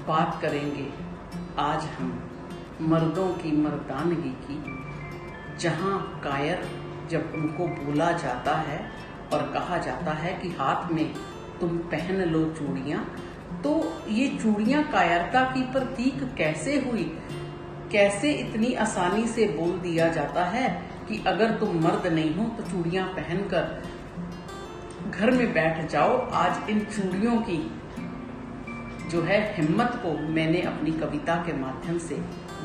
बात करेंगे आज हम मर्दों की मर्दानगी की, जहां कायर जब उनको बोला जाता है और कहा जाता है कि हाथ में तुम पहन लो चूड़ियां, तो ये चूड़ियां कायरता की प्रतीक कैसे हुई? कैसे इतनी आसानी से बोल दिया जाता है कि अगर तुम मर्द नहीं हो तो चूड़ियां पहनकर घर में बैठ जाओ। आज इन चूड़ियों की जो है हिम्मत को मैंने अपनी कविता के माध्यम से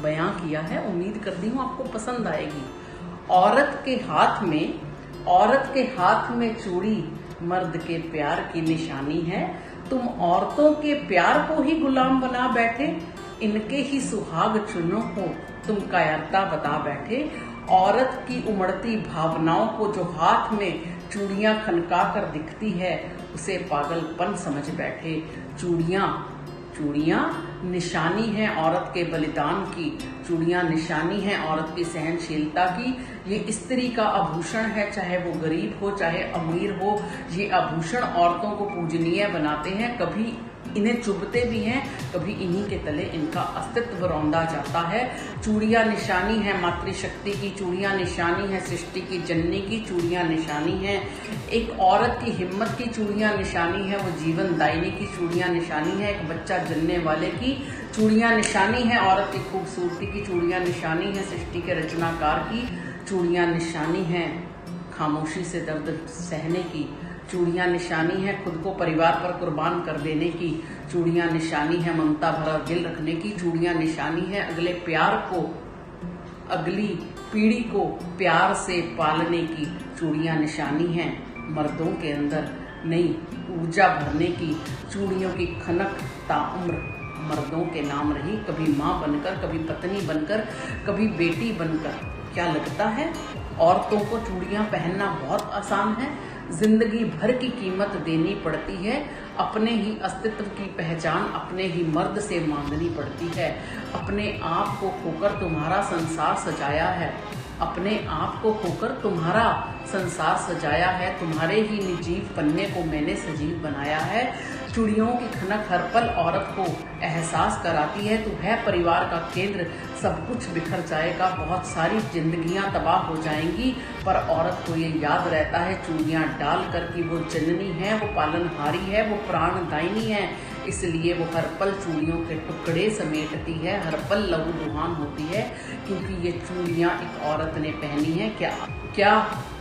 बयां किया है। उम्मीद करती हूँ आपको पसंद आएगी। औरत के हाथ में चूड़ी मर्द के प्यार की निशानी है। तुम औरतों के प्यार को ही गुलाम बना बैठे, इनके ही सुहाग चुनो हो तुम कायरता बता बैठे। औरत की उमड़ती भावनाओं को जो हाथ में चूड़ियां खनका कर दिखती है, उसे पागलपन समझ बैठे। चूड़ियां निशानी है औरत के बलिदान की, चूड़ियां निशानी है औरत की सहनशीलता की। ये स्त्री का आभूषण है, चाहे वो गरीब हो चाहे अमीर हो। ये आभूषण औरतों को पूजनीय बनाते हैं, कभी इन्हें चुभते भी हैं, कभी इन्हीं के तले इनका अस्तित्व रौंदा जाता है। चूड़ियां निशानी है मातृशक्ति की, चूड़ियां निशानी है सृष्टि की जननी की, चूड़ियां निशानी है एक औरत की हिम्मत की, चूड़ियां निशानी है वो जीवन दायिनी की, चूड़ियां निशानी है एक बच्चा जनने वाले की, चूड़ियां निशानी है औरत की खूबसूरती की, चूड़ियां निशानी है सृष्टि के रचनाकार की, चूड़ियां निशानी है खामोशी से दर्द सहने की, चूड़ियां निशानी है खुद को परिवार पर कुर्बान कर देने की, चूड़ियां निशानी है ममता भरा दिल रखने की, चूड़ियां निशानी है अगली पीढ़ी को प्यार से पालने की, चूड़ियां निशानी है मर्दों के अंदर नई ऊर्जा भरने की। चूड़ियों की खनक ताउम्र मर्दों के नाम रही, कभी माँ बनकर, कभी पत्नी बनकर, कभी बेटी बनकर। क्या लगता है औरतों को चूड़ियां पहनना बहुत आसान है? जिंदगी भर की कीमत देनी पड़ती है, अपने ही अस्तित्व की पहचान अपने ही मर्द से मांगनी पड़ती है। अपने आप को खोकर तुम्हारा संसार सजाया है, अपने आप को खोकर तुम्हारा संसार सजाया है, तुम्हारे ही निर्जीव पन्ने को मैंने सजीव बनाया है। चूड़ियों की खनक हर पल औरत को एहसास कराती है, तू है परिवार का केंद्र, सब कुछ बिखर जाएगा, बहुत सारी जिंदगियां तबाह हो जाएंगी, पर औरत को ये याद रहता है चूड़ियां डाल कर कि वो जननी है, वो पालनहारी है, वो प्राणदायिनी है। इसलिए वो हर पल चूड़ियों के टुकड़े समेटती है, हर पल लहूलुहान होती है, क्योंकि ये चूड़ियां एक औरत ने पहनी है। क्या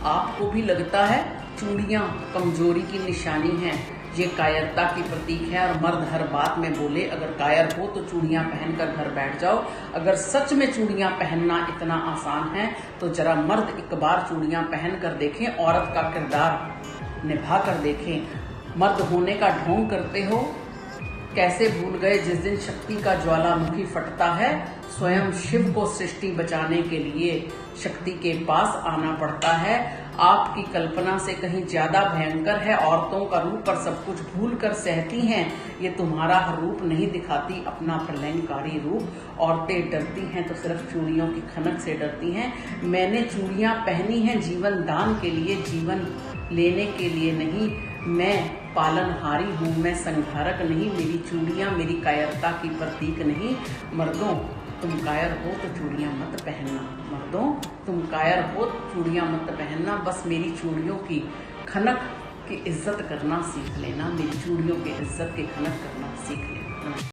आपको भी लगता है चूड़ियां कमजोरी की निशानी है? ये कायरता की प्रतीक है और मर्द हर बात में बोले अगर कायर हो तो चूड़ियां पहनकर घर बैठ जाओ। अगर सच में चूड़ियां पहनना इतना आसान है तो जरा मर्द एक बार चूड़ियां पहन कर देखें, औरत का किरदार निभा कर देखें। मर्द होने का ढोंग करते हो, कैसे भूल गए जिस दिन शक्ति का ज्वालामुखी फटता है, स्वयं शिव को सृष्टि बचाने के लिए शक्ति के पास आना पड़ता है। आपकी कल्पना से कहीं ज्यादा भयंकर है औरतों का रूप, पर सब कुछ भूल कर सहती हैं। ये तुम्हारा रूप नहीं दिखाती अपना प्रलयंकारी रूप। औरतें डरती हैं तो सिर्फ चूड़ियों की खनक से डरती हैं। मैंने चूड़ियां पहनी हैं जीवन दान के लिए, जीवन लेने के लिए नहीं। मैं पालनहारी हूँ, मैं संहारक नहीं। मेरी चूड़ियां मेरी कायरता की प्रतीक नहीं। मर्दों तुम कायर हो तो चूड़ियां मत पहनना, मर्दों तुम कायर हो चूड़ियां मत पहनना। बस मेरी चूड़ियों की खनक की इज्जत करना सीख लेना, मेरी चूड़ियों की इज्जत की खनक करना सीख लेना।